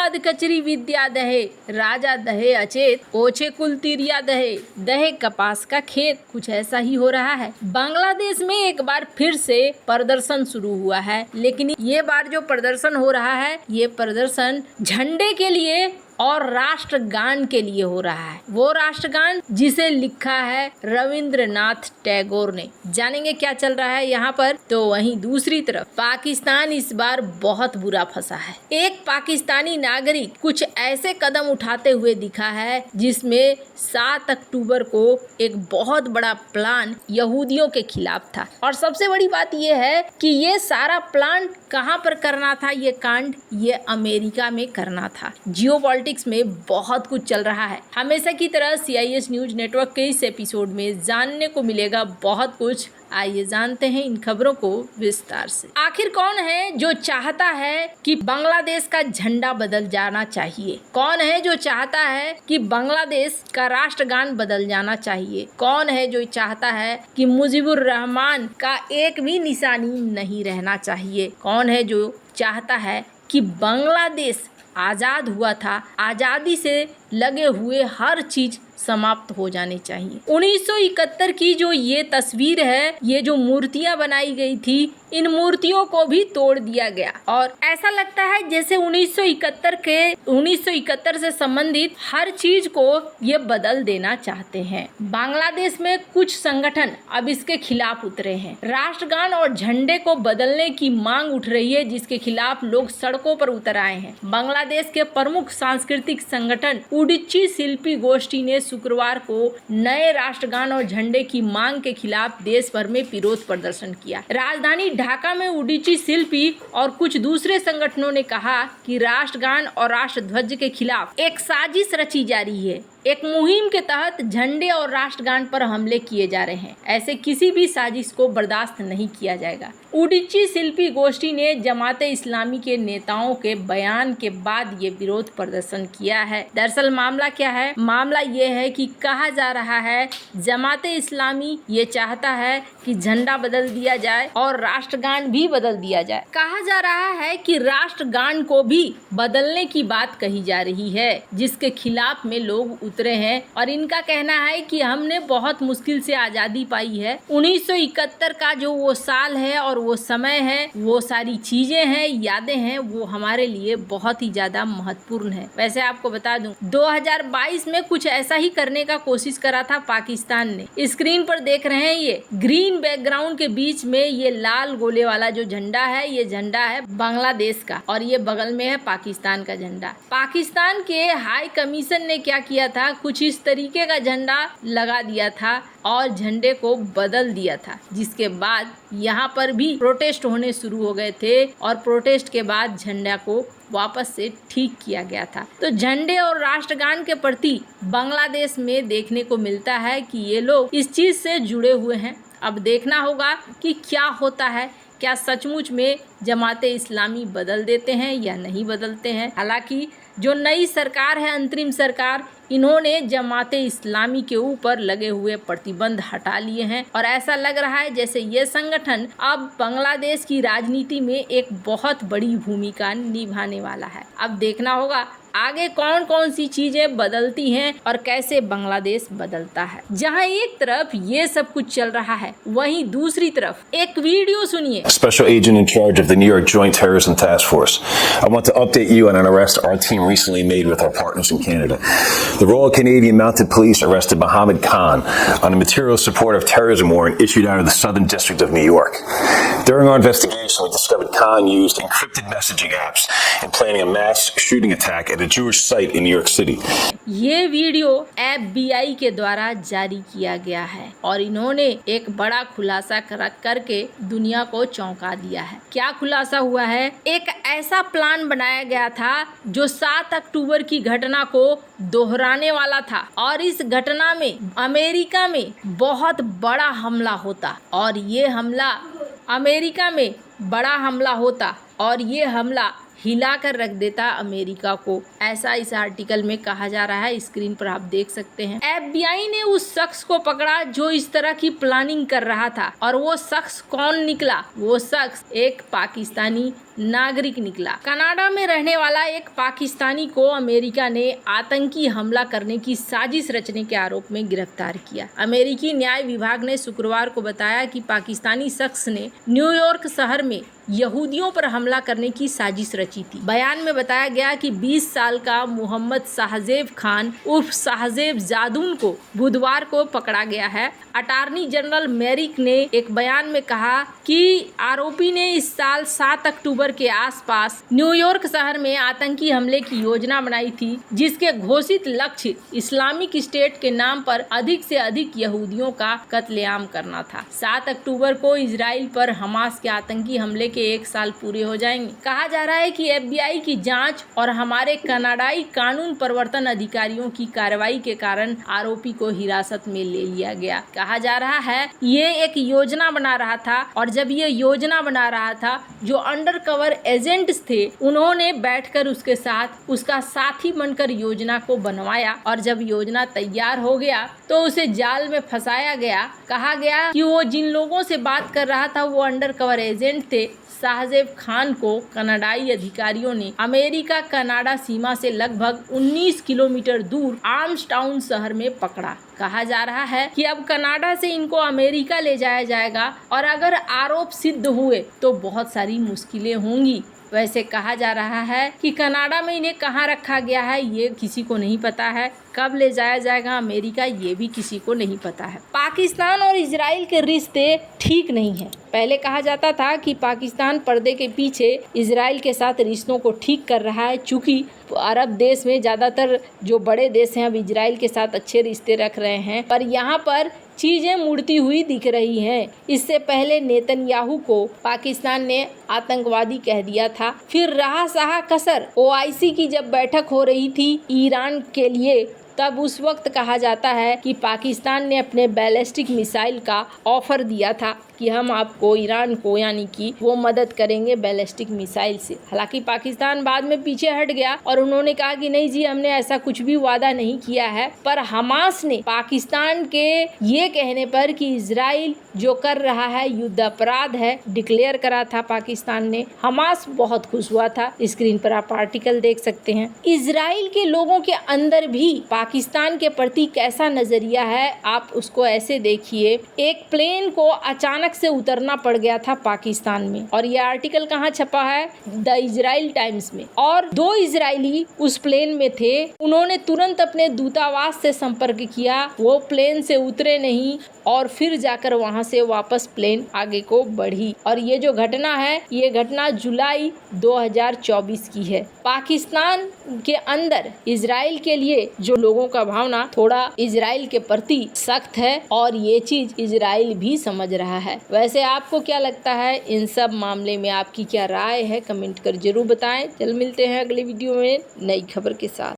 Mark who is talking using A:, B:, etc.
A: प्रसाद कचरी विद्या दहे, राजा दहे अचेत, ओछे कुल तिरिया दहे, दहे कपास का खेत। कुछ ऐसा ही हो रहा है। बांग्लादेश में एक बार फिर से प्रदर्शन शुरू हुआ है, लेकिन ये बार जो प्रदर्शन हो रहा है, ये प्रदर्शन झंडे के लिए और राष्ट्रगान के लिए हो रहा है। वो राष्ट्रगान जिसे लिखा है रविंद्रनाथ टैगोर ने। जानेंगे क्या चल रहा है यहाँ पर। तो वहीं दूसरी तरफ पाकिस्तान इस बार बहुत बुरा फंसा है। एक पाकिस्तानी नागरिक कुछ ऐसे कदम उठाते हुए दिखा है जिसमें 7 अक्टूबर को एक बहुत बड़ा प्लान यहूदियों के खिलाफ था। और सबसे बड़ी बात यह है कि ये सारा प्लान कहाँ पर करना था, ये कांड ये अमेरिका में करना था। जियोपॉलिटिक्स में बहुत कुछ चल रहा है। हमेशा की तरह CIS न्यूज नेटवर्क के इस एपिसोड में जानने को मिलेगा बहुत कुछ। आइए जानते हैं इन खबरों को विस्तार से। आखिर कौन है जो चाहता है कि बांग्लादेश का झंडा बदल जाना चाहिए? कौन है जो चाहता है कि बांग्लादेश का राष्ट्रगान बदल जाना चाहिए? कौन है जो चाहता है कि मुजीबुर रहमान का एक भी निशानी नहीं रहना चाहिए? कौन है जो चाहता है कि बांग्लादेश आज़ाद हुआ था, आज़ादी से लगे हुए हर चीज समाप्त हो जानी चाहिए? 1971 की जो ये तस्वीर है, ये जो मूर्तियां बनाई गई थी, इन मूर्तियों को भी तोड़ दिया गया और ऐसा लगता है जैसे 1971 से संबंधित हर चीज को ये बदल देना चाहते हैं। बांग्लादेश में कुछ संगठन अब इसके खिलाफ उतरे हैं। राष्ट्रगान और झंडे को बदलने की मांग उठ रही है, जिसके खिलाफ लोग सड़कों पर उतर आए हैं। बांग्लादेश के प्रमुख सांस्कृतिक संगठन उडिची शिल्पी गोष्ठी ने शुक्रवार को नए राष्ट्रगान और झंडे की मांग के खिलाफ देश भर में विरोध प्रदर्शन किया। राजधानी ढाका में उडिची शिल्पी और कुछ दूसरे संगठनों ने कहा कि राष्ट्रगान और राष्ट्रध्वज के खिलाफ एक साजिश रची जा रही है। एक मुहिम के तहत झंडे और राष्ट्रगान पर हमले किए जा रहे हैं। ऐसे किसी भी साजिश को बर्दाश्त नहीं किया जाएगा। उडिची शिल्पी गोष्ठी ने जमाते इस्लामी के नेताओं के बयान के बाद ये विरोध प्रदर्शन किया है। दरअसल मामला क्या है? मामला ये है कि कहा जा रहा है जमाते इस्लामी ये चाहता है कि झंडा बदल दिया जाए और राष्ट्रगान भी बदल दिया जाए। कहा जा रहा है कि राष्ट्रगान को भी बदलने की बात कही जा रही है, जिसके खिलाफ में लोग उतरे हैं और इनका कहना है कि हमने बहुत मुश्किल से आज़ादी पाई है। 1971 का जो वो साल है और वो समय है, वो सारी चीजें हैं, यादें हैं, वो हमारे लिए बहुत ही ज्यादा महत्वपूर्ण है। वैसे आपको बता दूं 2022 में कुछ ऐसा ही करने का कोशिश करा था पाकिस्तान ने। स्क्रीन पर देख रहे हैं ये ग्रीन बैकग्राउंड के बीच में ये लाल गोले वाला जो झंडा है, ये झंडा है बांग्लादेश का और ये बगल में है पाकिस्तान का झंडा। पाकिस्तान के हाई कमीशन ने क्या किया था, कुछ इस तरीके का झंडा लगा दिया था और झंडे को बदल दिया था, जिसके बाद यहाँ पर भी प्रोटेस्ट होने शुरू हो गए थे और प्रोटेस्ट के बाद झंडा को वापस से ठीक किया गया था। तो झंडे और राष्ट्रगान के प्रति बांग्लादेश में देखने को मिलता है कि ये लोग इस चीज से जुड़े हुए हैं। अब देखना होगा कि क्या होता है, क्या सचमुच में जमाते इस्लामी बदल देते हैं या नहीं बदलते हैं। हालांकि जो नई सरकार है, अंतरिम सरकार, इन्होंने जमाते इस्लामी के ऊपर लगे हुए प्रतिबंध हटा लिए हैं और ऐसा लग रहा है जैसे ये संगठन अब बांग्लादेश की राजनीति में एक बहुत बड़ी भूमिका निभाने वाला है। अब देखना होगा आगे कौन कौन सी चीजें बदलती हैं और कैसे बांग्लादेश बदलता है। जहां एक तरफ ये सब कुछ चल रहा है, वहीं दूसरी तरफ एक वीडियो सुनिए।
B: Special agent in charge of the New York Joint Terrorism Task Force. I want to update you on an arrest our team recently made with our partners in Canada. The Royal Canadian Mounted Police arrested Mohammed Khan on a material support of terrorism warrant issued out of the Southern District of New York. During our investigation, we discovered Khan used encrypted messaging apps in planning a mass shooting attack at a Jewish site in New York City.
A: ये video FBI के द्वारा जारी किया गया है और इन्होंने एक बड़ा खुलासा करके दुनिया को चौंका दिया है। क्या खुलासा हुआ है? एक ऐसा प्लान बनाया गया था जो 7 अक्टूबर की घटना को दोहराने वाला था और इस घटना में अमेरिका में बहुत बड़ा हमला होता और ये हमला अमेरिका में बड़ा हमला होता और ये हमला हिलाकर रख देता अमेरिका को, ऐसा इस आर्टिकल में कहा जा रहा है। स्क्रीन पर आप देख सकते हैं। FBI ने उस शख्स को पकड़ा जो इस तरह की प्लानिंग कर रहा था और वो शख्स कौन निकला? वो शख्स एक पाकिस्तानी नागरिक निकला। कनाडा में रहने वाला एक पाकिस्तानी को अमेरिका ने आतंकी हमला करने की साजिश रचने के आरोप में गिरफ्तार किया। अमेरिकी न्याय विभाग ने शुक्रवार को बताया कि पाकिस्तानी शख्स ने न्यूयॉर्क शहर में यहूदियों पर हमला करने की साजिश रची थी। बयान में बताया गया कि 20 साल का मोहम्मद शाहजेब खान उर्फ शाहजेब जादून को बुधवार को पकड़ा गया है। अटॉर्नी जनरल मैरिक ने एक बयान में कहा कि आरोपी ने इस साल 7 अक्टूबर के आसपास न्यूयॉर्क शहर में आतंकी हमले की योजना बनाई थी, जिसके घोषित लक्ष्य इस्लामिक स्टेट के नाम पर अधिक से अधिक यहूदियों का कत्लेआम करना था। 7 अक्टूबर को इजराइल पर हमास के आतंकी हमले के 1 साल पूरे हो जाएंगे। कहा जा रहा है कि FBI की जांच और हमारे कनाडाई कानून प्रवर्तन अधिकारियों की कार्रवाई के कारण आरोपी को हिरासत में ले लिया गया। कहा जा रहा है ये एक योजना बना रहा था, और जब ये योजना बना रहा था, जो अंडर कवर एजेंट्स थे उन्होंने बैठकर उसके साथ उसका साथी बनकर योजना को बनवाया, और जब योजना तैयार हो गया तो उसे जाल में फंसाया गया। कहा गया कि वो जिन लोगों से बात कर रहा था वो अंडर कवर एजेंट थे। शाहजेब खान को कनाडाई अधिकारियों ने अमेरिका कनाडा सीमा से लगभग 19 किलोमीटर दूर आर्म्सटाउन शहर में पकड़ा। कहा जा रहा है कि अब कनाडा से इनको अमेरिका ले जाया जाएगा, और अगर आरोप सिद्ध हुए तो बहुत सारी मुश्किलें होंगी। वैसे कहा जा रहा है कि कनाडा में इन्हें कहाँ रखा गया है ये किसी को नहीं पता है। कब ले जाया जाएगा अमेरिका ये भी किसी को नहीं पता है। पाकिस्तान और इजराइल के रिश्ते ठीक नहीं हैं। पहले कहा जाता था कि पाकिस्तान पर्दे के पीछे इजराइल के साथ रिश्तों को ठीक कर रहा है, चूँकि अरब देश में ज़्यादातर जो बड़े देश हैं अब इजराइल के साथ अच्छे रिश्ते रख रहे हैं, पर यहाँ पर चीज़ें मुड़ती हुई दिख रही हैं। इससे पहले नेतन्याहू को पाकिस्तान ने आतंकवादी कह दिया था। फिर रहा सहा कसर OIC की जब बैठक हो रही थी ईरान के लिए, तब उस वक्त कहा जाता है कि पाकिस्तान ने अपने बैलिस्टिक मिसाइल का ऑफर दिया था कि हम आपको ईरान को यानी कि वो मदद करेंगे बैलिस्टिक मिसाइल से। हालांकि पाकिस्तान बाद में पीछे हट गया और उन्होंने कहा कि नहीं जी हमने ऐसा कुछ भी वादा नहीं किया है। पर हमास ने पाकिस्तान के ये कहने पर कि इजराइल जो कर रहा है युद्ध अपराध है डिक्लेयर करा था पाकिस्तान ने। हमास बहुत खुश हुआ था। स्क्रीन पर आप आर्टिकल देख सकते हैं। इजराइल के लोगों के अंदर भी पाकिस्तान के प्रति कैसा नजरिया है आप उसको ऐसे देखिए। एक प्लेन को अचानक से उतरना पड़ गया था पाकिस्तान में, और ये आर्टिकल कहाँ छपा है? द इजराइल टाइम्स में। और 2 इजरायली उस प्लेन में थे। उन्होंने तुरंत अपने दूतावास से संपर्क किया, वो प्लेन से उतरे नहीं और फिर जाकर वहां से वापस प्लेन आगे को बढ़ी। और ये जो घटना है ये घटना जुलाई 2024 की है। पाकिस्तान के अंदर इजराइल के लिए जो लोगों का भावना थोड़ा इजराइल के प्रति सख्त है, और ये चीज इजराइल भी समझ रहा है। वैसे आपको क्या लगता है इन सब मामले में? आपकी क्या राय है? कमेंट कर जरूर बताएं। चल मिलते हैं अगले वीडियो में नई खबर के साथ।